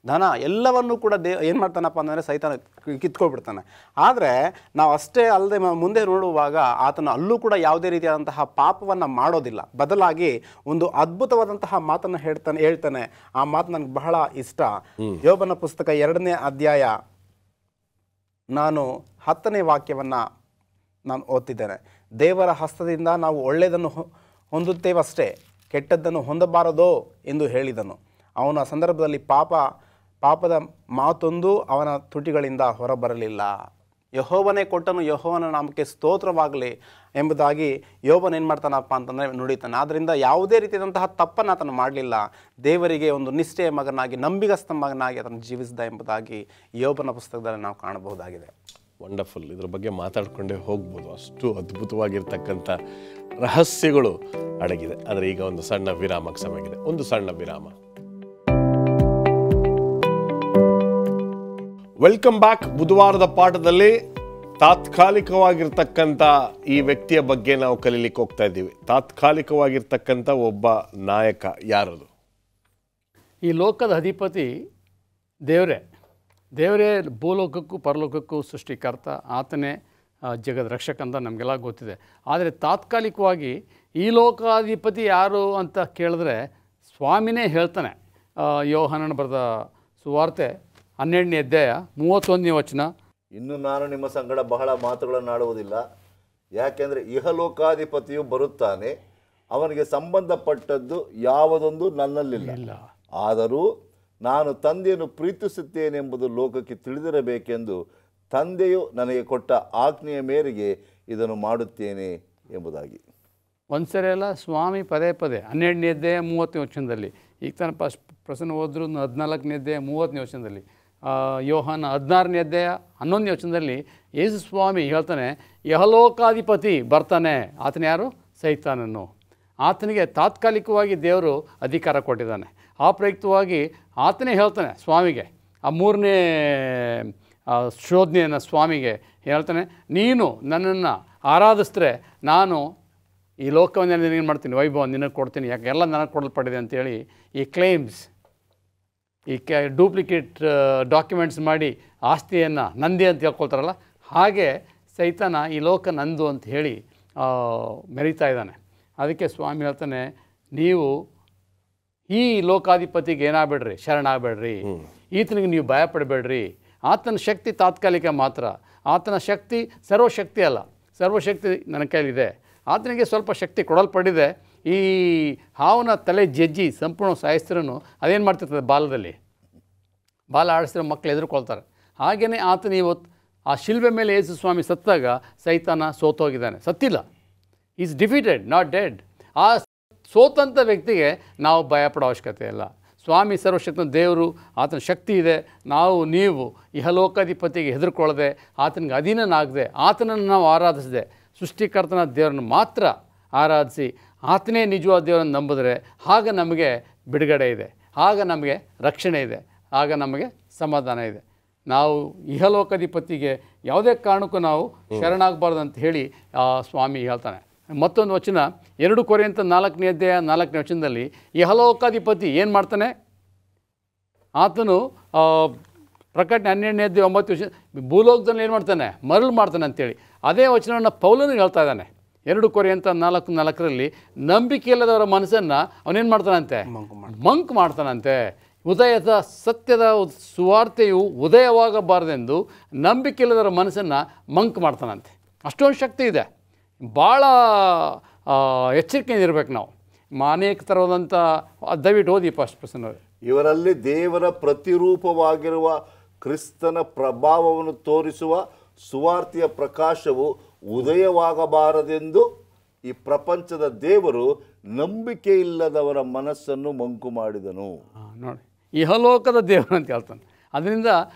ಧನ ಎಲ್ಲವನ್ನೂ ಕೂಡ ಏನು ಮಾಡ್ತಾನಪ್ಪ ಅಂದರೆ ಸೈತಾನ ಕಿತ್ಕೊಳ್ಬಿಡ್ತಾನೆ. ಆದರೆ ನಾವು ಅಷ್ಟೇ ಅಲ್ಲದೆ ಮುಂದೆ ನೋಡುವಾಗ ಆತನ ಅಲ್ಲೂ ಕೂಡ ಯಾವುದೇ ರೀತಿಯಾದಂತಹ ಪಾಪವನ್ನು ಮಾಡೋದಿಲ್ಲ. ಬದಲಾಗಿ ಒಂದು ಅದ್ಭುತವಾದಂತಹ ಮಾತನ್ನು ಹೇಳ್ತಾನೆ. ಆ ಮಾತು ನನಗೆ ಬಹಳ ಇಷ್ಟ. ಯೋಬನ ಪುಸ್ತಕ 2ನೇ ಅಧ್ಯಾಯ ನಾನು 10ನೇ ವಾಕ್ಯವನ್ನು ನಾನು ಓದ್ತಿದ್ದೇನೆ. ದೇವರ ಹಸ್ತದಿಂದ ನಾವು ಒಳ್ಳೆಯದನ್ನು ಹೊಂದುತ್ತೇವಷ್ಟೇ, ಕೆಟ್ಟದ್ದನ್ನು ಹೊಂದಬಾರದೋ ಎಂದು ಹೇಳಿದನು. ಅವನ ಸಂದರ್ಭದಲ್ಲಿ ಪಾಪದ ಮಾತೊಂದು ಅವನ ತುಟಿಗಳಿಂದ ಹೊರಬರಲಿಲ್ಲ. ಯೆಹೋವನೇ ಕೊಟ್ಟನು, ಯೆಹೋವನ ನಾಮಕ್ಕೆ ಸ್ತೋತ್ರವಾಗಲಿ ಎಂಬುದಾಗಿ ಯೋಬನ ಏನು ಮಾಡ್ತಾನಪ್ಪ ಅಂತಂದರೆ ನುಡಿತಾನೆ. ಆದ್ದರಿಂದ ಯಾವುದೇ ರೀತಿಯಾದಂತಹ ತಪ್ಪನ್ನು ಆತನು ಮಾಡಲಿಲ್ಲ. ದೇವರಿಗೆ ಒಂದು ನಿಷ್ಠೆಯ ಮಗನಾಗಿ, ನಂಬಿಗಸ್ತ ಮಗನಾಗಿ ಆತನು ಜೀವಿಸಿದ ಎಂಬುದಾಗಿ ಯೋಬನ ಪುಸ್ತಕದಲ್ಲಿ ನಾವು ಕಾಣಬಹುದಾಗಿದೆ. ವಂಡರ್ಫುಲ್. ಇದ್ರ ಬಗ್ಗೆ ಮಾತಾಡ್ಕೊಂಡೇ ಹೋಗ್ಬೋದು, ಅಷ್ಟು ಅದ್ಭುತವಾಗಿರ್ತಕ್ಕಂಥ ರಹಸ್ಯಗಳು ಅಡಗಿದೆ. ಆದರೆ ಈಗ ಒಂದು ಸಣ್ಣ ವಿರಾಮಕ್ಕೆ ಸಮಯಗಿದೆ. ಒಂದು ಸಣ್ಣ ವಿರಾಮ. Welcome back. ಬುಧವಾರದ ಪಾಠದಲ್ಲಿ ತಾತ್ಕಾಲಿಕವಾಗಿರ್ತಕ್ಕಂಥ ಈ ವ್ಯಕ್ತಿಯ ಬಗ್ಗೆ ನಾವು ಕಲೀಲಿಕ್ಕೆ ಹೋಗ್ತಾ ಇದ್ದೀವಿ. ತಾತ್ಕಾಲಿಕವಾಗಿರ್ತಕ್ಕಂಥ ಒಬ್ಬ ನಾಯಕ ಯಾರದು? ಈ ಲೋಕದ ಅಧಿಪತಿ ದೇವರೇ ಭೂಲೋಕಕ್ಕೂ ಪರಲೋಕಕ್ಕೂ ಸೃಷ್ಟಿಕರ್ತ. ಆತನೇ ಜಗದ ರಕ್ಷಕ ಅಂತ ನಮಗೆಲ್ಲ ಗೊತ್ತಿದೆ. ಆದರೆ ತಾತ್ಕಾಲಿಕವಾಗಿ ಈ ಲೋಕಾಧಿಪತಿ ಯಾರು ಅಂತ ಕೇಳಿದ್ರೆ ಸ್ವಾಮಿನೇ ಹೇಳ್ತಾನೆ. ಯೋಹಾನನ ಬರೆದ ಸುವಾರ್ತೆ 12ನೇ ಅಧ್ಯಾಯ 31ನೇ ವಚನ, ಇನ್ನು ನಾನು ನಿಮ್ಮ ಸಂಗಡ ಬಹಳ ಮಾತುಗಳನ್ನು ಆಡುವುದಿಲ್ಲ, ಯಾಕೆಂದರೆ ಇಹಲೋಕಾಧಿಪತಿಯು ಬರುತ್ತಾನೆ, ಅವನಿಗೆ ಸಂಬಂಧಪಟ್ಟದ್ದು ಯಾವುದೊಂದು ನನ್ನಲ್ಲಿಲ್ಲ. ಆದರೂ ನಾನು ತಂದೆಯನ್ನು ಪ್ರೀತಿಸುತ್ತೇನೆಂಬುದು ಲೋಕಕ್ಕೆ ತಿಳಿದಿರಬೇಕೆಂದು ತಂದೆಯು ನನಗೆ ಕೊಟ್ಟ ಆಜ್ಞೆಯ ಮೇರೆಗೆ ಇದನ್ನು ಮಾಡುತ್ತೇನೆ ಎಂಬುದಾಗಿ. ಒಂದ್ಸರಿ ಅಲ್ಲ, ಸ್ವಾಮಿ ಪದೇ 12ನೇ ಅಧ್ಯಾಯ 30ನೇ ವಚನದಲ್ಲಿ, ಈಗ ತನಕ ಪ್ರಸನ್ನ ಹೋದ್ರು 14ನೇ ಅಧ್ಯಾಯ 30ನೇ ವಚನದಲ್ಲಿ, ಯೋಹಾನ 16ನೇ ಅಧ್ಯಾಯ 11ನೇ ವಚನದಲ್ಲಿ ಯೇಸು ಸ್ವಾಮಿ ಹೇಳ್ತಾನೆ, ಯಹಲೋಕಾಧಿಪತಿ ಬರ್ತಾನೆ. ಆತನ ಯಾರು? ಸೈತಾನನು. ಆತನಿಗೆ ತಾತ್ಕಾಲಿಕವಾಗಿ ದೇವರು ಅಧಿಕಾರ ಕೊಟ್ಟಿದ್ದಾನೆ. ಆ ಪ್ರಯುಕ್ತವಾಗಿ ಆತನೇ ಹೇಳ್ತಾನೆ ಸ್ವಾಮಿಗೆ, ಆ 3ನೇ ಶೋಧನೆಯನ್ನು ಸ್ವಾಮಿಗೆ ಹೇಳ್ತಾನೆ, ನೀನು ನನ್ನನ್ನು ಆರಾಧಿಸಿದ್ರೆ ನಾನು ಈ ಲೋಕವನ್ನೇ ನಿನಗೆ ಮಾಡ್ತೀನಿ, ವೈಭವ ನಿನಗೆ ಕೊಡ್ತೀನಿ, ಯಾಕೆ ಎಲ್ಲ ನನಗೆ ಕೊಡಲ್ಪಟ್ಟಿದೆ ಅಂತೇಳಿ ಈ ಕ್ಲೇಮ್ಸ್, ಈ ಡೂಪ್ಲಿಕೇಟ್ ಡಾಕ್ಯುಮೆಂಟ್ಸ್ ಮಾಡಿ ಆಸ್ತಿಯನ್ನು ನಂದಿ ಅಂತ ಹೇಳ್ಕೊಳ್ತಾರಲ್ಲ, ಹಾಗೆ ಸೈತಾನ ಈ ಲೋಕ ನಂದು ಅಂತ ಹೇಳಿ ಮೆರೀತಾ ಇದ್ದಾನೆ. ಅದಕ್ಕೆ ಸ್ವಾಮಿ ಹೇಳ್ತಾನೆ, ನೀವು ಈ ಲೋಕಾಧಿಪತಿಗೆ ಏನಾಗಬೇಡ್ರಿ, ಶರಣಾಗಬೇಡ್ರಿ, ಈತನಿಗೆ ನೀವು ಭಯಪಡಬೇಡ್ರಿ. ಆತನ ಶಕ್ತಿ ತಾತ್ಕಾಲಿಕ ಮಾತ್ರ. ಆತನ ಶಕ್ತಿ ಸರ್ವಶಕ್ತಿ ಅಲ್ಲ, ಸರ್ವಶಕ್ತಿ ನನ್ನ ಕೈಲಿದೆ. ಆತನಿಗೆ ಸ್ವಲ್ಪ ಶಕ್ತಿ ಕೊಡಲ್ಪಟ್ಟಿದೆ. ಈ ಹಾವನ ತಲೆ ಜಜ್ಜಿ ಸಂಪೂರ್ಣ ಸಾಯಿಸ್ತ್ರೂ ಅದೇನು ಮಾಡ್ತಿರ್ತದೆ, ಬಾಲ ಆಡಿಸಿರೋ ಮಕ್ಕಳು ಎದುರ್ಕೊಳ್ತಾರೆ. ಹಾಗೆಯೇ ಆತನ ಇವತ್ತು ಆ ಶಿಲ್ಬೆ ಮೇಲೆ ಯೇಸು ಸ್ವಾಮಿ ಸತ್ತಾಗ ಸೈತಾನ ಸೋತೋಗಿದ್ದಾನೆ, ಸತ್ತಿಲ್ಲ. Is defeated, not dead. ಆ ಸೋತಂಥ ವ್ಯಕ್ತಿಗೆ ನಾವು ಭಯಪಡೋ ಅವಶ್ಯಕತೆ ಇಲ್ಲ. ಸ್ವಾಮಿ ಸರ್ವಶಕ್ತ ದೇವರು, ಆತನ ಶಕ್ತಿ ಇದೆ. ನೀವು ಇಹಲೋಕಾಧಿಪತಿಗೆ ಹೆದರ್ಕೊಳ್ಳದೆ, ಆತನಿಗೆ ಅಧೀನನಾಗದೆ, ಆತನನ್ನು ನಾವು ಆರಾಧಿಸದೆ, ಸೃಷ್ಟಿಕರ್ತನ ದೇವರನ್ನು ಮಾತ್ರ ಆರಾಧಿಸಿ ಆತನೇ ನಿಜವಾದ ದೇವರನ್ನು ನಂಬಿದ್ರೆ ಆಗ ನಮಗೆ ಬಿಡುಗಡೆ ಇದೆ, ಆಗ ನಮಗೆ ರಕ್ಷಣೆ ಇದೆ, ಆಗ ನಮಗೆ ಸಮಾಧಾನ ಇದೆ. ನಾವು ಇಹಲೋಕಾಧಿಪತಿಗೆ ಯಾವುದೇ ಕಾರಣಕ್ಕೂ ನಾವು ಶರಣಾಗಬಾರ್ದು ಅಂತ ಹೇಳಿ ಸ್ವಾಮಿ ಹೇಳ್ತಾನೆ. ಮತ್ತೊಂದು ವಚನ 2 ಕೊರಿಂಥ 4ನೇ ಅಧ್ಯಾಯ 4ನೇ ವಚನದಲ್ಲಿ ಇಹಲೋಕಾಧಿಪತಿ ಏನು ಮಾಡ್ತಾನೆ, ಆತನು ಪ್ರಕಟಣೆ 12ನೇ ಅಧ್ಯಾಯ 9ನೇ ವಚನ ಭೂಲೋಕದಲ್ಲಿ ಏನು ಮಾಡ್ತಾನೆ, ಮರಳು ಮಾಡ್ತಾನೆ ಅಂತೇಳಿ ಅದೇ ವಚನವನ್ನು ಪೌಲನಿಗೆ ಹೇಳ್ತಾ ಇದ್ದಾನೆ. 2 ಕೊರಿಂಥ 4:4 ನಂಬಿಕೆ ಇಲ್ಲದವರ ಮನಸ್ಸನ್ನು ಅವನೇನು ಮಾಡ್ತಾನಂತೆ, ಮಂಕ್ ಮಾಡ್ತಾನಂತೆ. ಉದಯದ ಸತ್ಯದ ಸುವಾರ್ತೆಯು ಉದಯವಾಗಬಾರದೆಂದು ನಂಬಿಕೆ ಇಲ್ಲದವರ ಮನಸ್ಸನ್ನು ಮಂಕ್ ಮಾಡ್ತಾನಂತೆ. ಅಷ್ಟೊಂದು ಶಕ್ತಿ ಇದೆ. ಭಾಳ ಎಚ್ಚರಿಕೆಯಿಂದ ಇರಬೇಕು ನಾವು. ಅನೇಕ ಥರವಾದಂಥ ದಯವಿಟ್ಟು ಓದಿ ಪ್ರಸನ್ನ. ಇವರಲ್ಲಿ ದೇವರ ಪ್ರತಿರೂಪವಾಗಿರುವ ಕ್ರಿಸ್ತನ ಪ್ರಭಾವವನ್ನು ತೋರಿಸುವ ಸುವಾರ್ತೆಯ ಪ್ರಕಾಶವು ಉದಯವಾಗಬಾರದೆಂದು ಈ ಪ್ರಪಂಚದ ದೇವರು ನಂಬಿಕೆ ಇಲ್ಲದವರ ಮನಸ್ಸನ್ನು ಮಂಕು ಮಾಡಿದನು. ನೋಡಿ, ಇಹಲೋಕದ ದೇವರು ಅಂತ ಹೇಳ್ತಾನೆ. ಅದರಿಂದ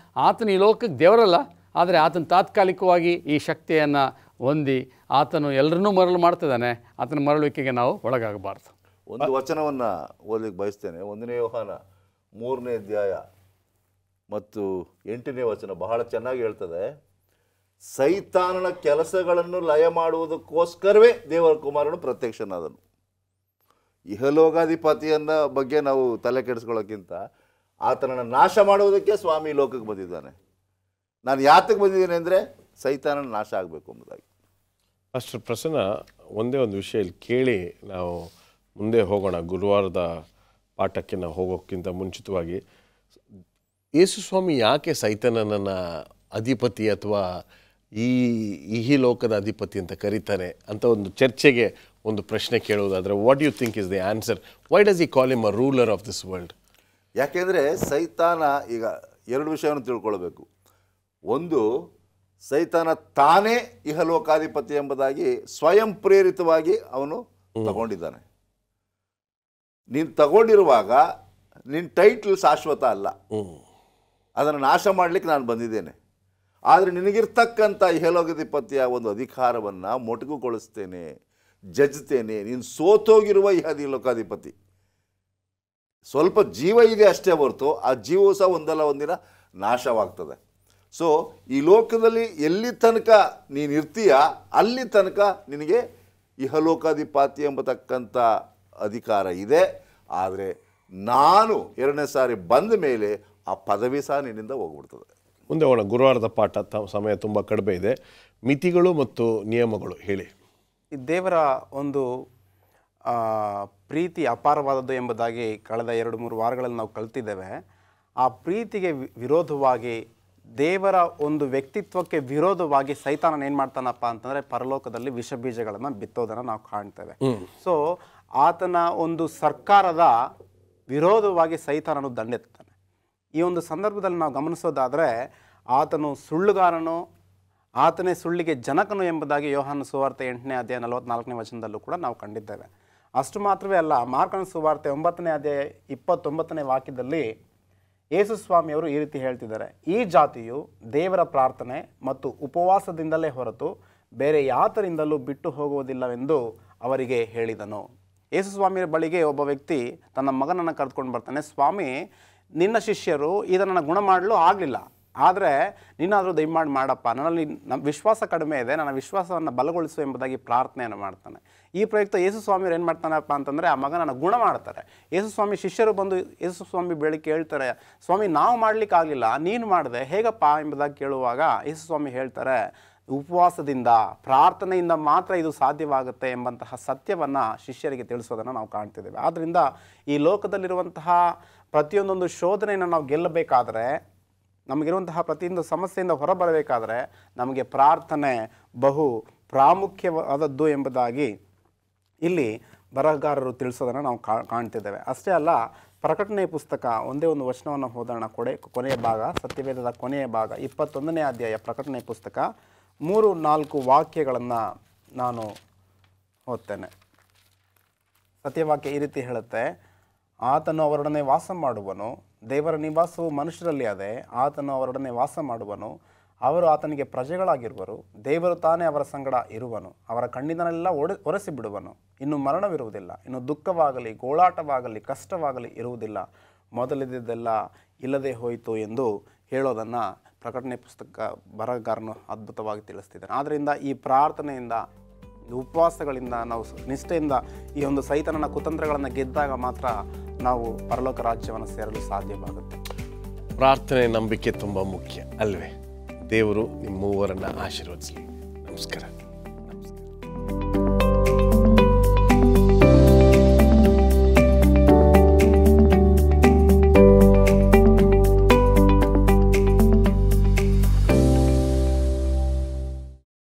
ಆತನ ಈ ಲೋಕಕ್ಕೆ ದೇವರಲ್ಲ, ಆದರೆ ಆತನ ತಾತ್ಕಾಲಿಕವಾಗಿ ಈ ಶಕ್ತಿಯನ್ನು ಹೊಂದಿ ಆತನು ಎಲ್ಲರನ್ನೂ ಮರಳು ಮಾಡ್ತಿದ್ದಾನೆ. ಆತನ ಮರಳುವಿಕೆಗೆ ನಾವು ಒಳಗಾಗಬಾರ್ದು. ಒಂದು ವಚನವನ್ನು ಓದಲಿಕ್ಕೆ ಬಯಸ್ತೇನೆ. 1ನೇ ಯೋಹಾನ 3ನೇ ಅಧ್ಯಾಯ ಮತ್ತು 8ನೇ ವಚನ ಬಹಳ ಚೆನ್ನಾಗಿ ಹೇಳ್ತದೆ. ಸೈತಾನನ ಕೆಲಸಗಳನ್ನು ಲಯ ಮಾಡುವುದಕ್ಕೋಸ್ಕರವೇ ದೇವರ ಕುಮಾರನು ಪ್ರತ್ಯಕ್ಷನಾದನು. ಇಹಲೋಕಾಧಿಪತಿಯನ್ನ ಬಗ್ಗೆ ನಾವು ತಲೆ ಕೆಡಿಸ್ಕೊಳ್ಳೋಕ್ಕಿಂತ ಆತನನ್ನು ನಾಶ ಮಾಡುವುದಕ್ಕೆ ಸ್ವಾಮಿ ಲೋಕಕ್ಕೆ ಬಂದಿದ್ದಾನೆ. ನಾನು ಯಾತಕ್ಕೆ ಬಂದಿದ್ದೇನೆ ಅಂದರೆ ಸೈತಾನನ ನಾಶ ಆಗಬೇಕು ಎಂಬುದಾಗಿ. ಮಾಸ್ಟರ್ ಪ್ರಸನ್ನ, ಒಂದೇ ಒಂದು ವಿಷಯ ಇಲ್ಲಿ ಕೇಳಿ ನಾವು ಮುಂದೆ ಹೋಗೋಣ. ಗುರುವಾರದ ಪಾಠಕ್ಕೆ ನಾವು ಹೋಗೋಕ್ಕಿಂತ ಮುಂಚಿತವಾಗಿ, ಯೇಸು ಸ್ವಾಮಿ ಯಾಕೆ ಸೈತಾನನನ್ನು ಅಧಿಪತಿ ಅಥವಾ ಈ ಲೋಕದ ಅಧಿಪತಿ ಅಂತ ಕರೀತಾನೆ ಅಂತ ಒಂದು ಚರ್ಚೆಗೆ ಒಂದು ಪ್ರಶ್ನೆ ಕೇಳುವುದಾದರೆ, what you think is the answer? Why does he call him a ruler of this world? ಯಾಕೆಂದರೆ ಸೈತಾನ, ಈಗ 2 ವಿಷಯವನ್ನು ತಿಳ್ಕೊಳ್ಬೇಕು. ಒಂದು, ಸೈತಾನ ತಾನೇ ಇಹಲೋಕಾಧಿಪತಿ ಎಂಬುದಾಗಿ ಸ್ವಯಂ ಪ್ರೇರಿತವಾಗಿ ಅವನು ತಗೊಂಡಿದ್ದಾನೆ. ನೀನು ತಗೊಂಡಿರುವಾಗ ನಿನ್ನ ಟೈಟ್ಲ್ ಶಾಶ್ವತ ಅಲ್ಲ, ಅದನ್ನು ನಾಶ ಮಾಡಲಿಕ್ಕೆ ನಾನು ಬಂದಿದ್ದೇನೆ. ಆದರೆ ನಿನಗಿರ್ತಕ್ಕಂಥ ಇಹಲೋಕಾಧಿಪತಿಯ ಒಂದು ಅಧಿಕಾರವನ್ನು ಮೊಟಕುಗೊಳಿಸ್ತೇನೆ, ಜಜ್ತೇನೆ. ನೀನು ಸೋತೋಗಿರುವ ಇಹಲೋಕಾಧಿಪತಿ, ಸ್ವಲ್ಪ ಜೀವ ಇದೆ ಅಷ್ಟೇ ಹೊರತು ಆ ಜೀವವು ಸಹ ಒಂದಲ್ಲ ಒಂದಿನ ನಾಶವಾಗ್ತದೆ. ಸೊ ಈ ಲೋಕದಲ್ಲಿ ಎಲ್ಲಿ ತನಕ ನೀನು ಇರ್ತೀಯ ಅಲ್ಲಿ ತನಕ ನಿನಗೆ ಇಹಲೋಕಾಧಿಪತಿ ಎಂಬತಕ್ಕಂಥ ಅಧಿಕಾರ ಇದೆ. ಆದರೆ ನಾನು 2ನೇ ಸಾರಿ ಬಂದ ಮೇಲೆ ಆ ಪದವಿ ಸಹ ನಿನ್ನಿಂದ ಹೋಗ್ಬಿಡ್ತದೆ. ಮುಂದೆ ಹೋಗೋಣ. ಗುರುವಾರದ ಪಾಠ ಸಮಯ ತುಂಬ ಕಡಿಮೆ ಇದೆ. ಮಿತಿಗಳು ಮತ್ತು ನಿಯಮಗಳು ಹೇಳಿ. ಈ ದೇವರ ಒಂದು ಪ್ರೀತಿ ಅಪಾರವಾದದ್ದು ಎಂಬುದಾಗಿ ಕಳೆದ 2-3 ವಾರಗಳಲ್ಲಿ ನಾವು ಕಲ್ತಿದ್ದೇವೆ. ಆ ಪ್ರೀತಿಗೆ ವಿರೋಧವಾಗಿ, ದೇವರ ಒಂದು ವ್ಯಕ್ತಿತ್ವಕ್ಕೆ ವಿರೋಧವಾಗಿ ಸೈತಾನನ ಏನು ಮಾಡ್ತಾನಪ್ಪ ಅಂತಂದರೆ ಪರಲೋಕದಲ್ಲಿ ವಿಷ ಬೀಜಗಳನ್ನು ಬಿತ್ತೋದನ್ನು ನಾವು ಕಾಣ್ತೇವೆ. ಸೊ ಆತನ ಒಂದು ಸರ್ಕಾರದ ವಿರೋಧವಾಗಿ ಸೈತಾನನು ದಂಡೆತ್ತಾನೆ. ಈ ಒಂದು ಸಂದರ್ಭದಲ್ಲಿ ನಾವು ಗಮನಿಸೋದಾದರೆ, ಆತನು ಸುಳ್ಳುಗಾರನು, ಆತನೇ ಸುಳ್ಳಿಗೆ ಜನಕನು ಎಂಬುದಾಗಿ ಯೋಹಾನ ಸುವಾರ್ತೆ 8ನೇ ಅಧ್ಯಾಯ 44ನೇ ವಚನದಲ್ಲೂ ಕೂಡ ನಾವು ಕಂಡಿದ್ದೇವೆ. ಅಷ್ಟು ಮಾತ್ರವೇ ಅಲ್ಲ, ಮಾರ್ಕನ ಸುವಾರ್ತೆ 9ನೇ ಅಧ್ಯಾಯ 29ನೇ ವಾಕ್ಯದಲ್ಲಿ ಯೇಸು ಸ್ವಾಮಿಯವರು ಈ ರೀತಿ ಹೇಳ್ತಿದ್ದಾರೆ: ಈ ಜಾತಿಯು ದೇವರ ಪ್ರಾರ್ಥನೆ ಮತ್ತು ಉಪವಾಸದಿಂದಲೇ ಹೊರತು ಬೇರೆ ಯಾತರಿಂದಲೂ ಬಿಟ್ಟು ಹೋಗುವುದಿಲ್ಲವೆಂದು ಅವರಿಗೆ ಹೇಳಿದನು. ಯೇಸು ಸ್ವಾಮಿಯ ಬಳಿಗೆ ಒಬ್ಬ ವ್ಯಕ್ತಿ ತನ್ನ ಮಗನನ್ನು ಕರೆದುಕೊಂಡು ಬರ್ತಾನೆ. ಸ್ವಾಮಿ, ನಿನ್ನ ಶಿಷ್ಯರು ಇದನ್ನು ಗುಣ ಮಾಡಲು ಆಗಲಿಲ್ಲ, ಆದರೆ ನೀನಾದರೂ ದಯಮಾಡಿ ಮಾಡಪ್ಪ, ನನ್ನಲ್ಲಿ ವಿಶ್ವಾಸ ಕಡಿಮೆ ಇದೆ, ನನ್ನ ವಿಶ್ವಾಸವನ್ನು ಬಲಗೊಳಿಸು ಎಂಬುದಾಗಿ ಪ್ರಾರ್ಥನೆಯನ್ನು ಮಾಡ್ತಾನೆ. ಈ ಪ್ರಯುಕ್ತ ಯೇಸು ಸ್ವಾಮಿಯವರು ಏನು ಮಾಡ್ತಾನಪ್ಪ ಅಂತಂದರೆ ಆ ಮಗನನ್ನು ಗುಣ ಮಾಡ್ತಾರೆ. ಯೇಸು ಸ್ವಾಮಿ ಶಿಷ್ಯರು ಬಂದು ಯೇಸು ಸ್ವಾಮಿ ಬೆಳಿಗ್ಗೆ ಹೇಳ್ತಾರೆ, ಸ್ವಾಮಿ ನಾವು ಮಾಡಲಿಕ್ಕಾಗಲಿಲ್ಲ, ನೀನು ಮಾಡಿದೆ, ಹೇಗಪ್ಪ ಎಂಬುದಾಗಿ ಕೇಳುವಾಗ ಯೇಸು ಸ್ವಾಮಿ ಹೇಳ್ತಾರೆ, ಉಪವಾಸದಿಂದ, ಪ್ರಾರ್ಥನೆಯಿಂದ ಮಾತ್ರ ಇದು ಸಾಧ್ಯವಾಗುತ್ತೆ ಎಂಬಂತಹ ಸತ್ಯವನ್ನು ಶಿಷ್ಯರಿಗೆ ತಿಳಿಸೋದನ್ನು ನಾವು ಕಾಣ್ತಿದ್ದೇವೆ. ಆದ್ದರಿಂದ ಈ ಲೋಕದಲ್ಲಿರುವಂತಹ ಪ್ರತಿಯೊಂದೊಂದು ಶೋಧನೆಯನ್ನು ನಾವು ಗೆಲ್ಲಬೇಕಾದರೆ, ನಮಗಿರುವಂತಹ ಪ್ರತಿಯೊಂದು ಸಮಸ್ಯೆಯಿಂದ ಹೊರಬರಬೇಕಾದರೆ ನಮಗೆ ಪ್ರಾರ್ಥನೆ ಬಹು ಪ್ರಾಮುಖ್ಯವಾದದ್ದು ಎಂಬುದಾಗಿ ಇಲ್ಲಿ ಬರಹಗಾರರು ತಿಳಿಸೋದನ್ನು ನಾವು ಕಾಣ್ತಿದ್ದೇವೆ. ಅಷ್ಟೇ ಅಲ್ಲ, ಪ್ರಕಟಣೆಯ ಪುಸ್ತಕ ಒಂದೇ ಒಂದು ವಚನವನ್ನು ಓದೋಣ. ಕೊನೆಯ ಭಾಗ, ಸತ್ಯವೇದದ ಕೊನೆಯ ಭಾಗ 21ನೇ ಅಧ್ಯಾಯ ಪ್ರಕಟಣೆಯ ಪುಸ್ತಕ 3-4 ವಾಕ್ಯಗಳನ್ನು ನಾನು ಓದ್ತೇನೆ. ಸತ್ಯವಾಕ್ಯ ಈ ರೀತಿ ಹೇಳುತ್ತೆ: ಆತನು ಅವರೊಡನೆ ವಾಸ ಮಾಡುವನು, ದೇವರ ನಿವಾಸವು ಮನುಷ್ಯರಲ್ಲಿ ಅದೇ, ಆತನು ಅವರೊಡನೆ ವಾಸ ಮಾಡುವನು, ಅವರು ಆತನಿಗೆ ಪ್ರಜೆಗಳಾಗಿರುವರು, ದೇವರು ತಾನೇ ಅವರ ಸಂಗಡ ಇರುವನು, ಅವರ ಕಣ್ಣಿನಲ್ಲೆಲ್ಲ ಒರೆಸಿ ಬಿಡುವನು, ಇನ್ನು ಮರಣವಿರುವುದಿಲ್ಲ, ಇನ್ನು ದುಃಖವಾಗಲಿ, ಗೋಳಾಟವಾಗಲಿ, ಕಷ್ಟವಾಗಲಿ ಇರುವುದಿಲ್ಲ, ಮೊದಲಿದ್ದೆಲ್ಲ ಇಲ್ಲದೆ ಹೋಯಿತು ಎಂದು ಹೇಳೋದನ್ನು ಪ್ರಕಟಣೆ ಪುಸ್ತಕ ಬರಹಗಾರನು ಅದ್ಭುತವಾಗಿ ತಿಳಿಸ್ತಿದ್ದಾನೆ. ಆದ್ದರಿಂದ ಈ ಪ್ರಾರ್ಥನೆಯಿಂದ, ಉಪವಾಸಗಳಿಂದ, ನಾವು ನಿಷ್ಠೆಯಿಂದ ಈ ಒಂದು ಸೈತಾನನ ಕುತಂತ್ರಗಳನ್ನು ಗೆದ್ದಾಗ ಮಾತ್ರ ನಾವು ಪರಲೋಕ ರಾಜ್ಯವನ್ನು ಸೇರಲು ಸಾಧ್ಯವಾಗುತ್ತೆ. ಪ್ರಾರ್ಥನೆ, ನಂಬಿಕೆ ತುಂಬ ಮುಖ್ಯ ಅಲ್ವೇ? ದೇವರು ನಿಮ್ಮ ಮೂವರನ್ನು ಆಶೀರ್ವದಿಸಲಿ. ನಮಸ್ಕಾರ.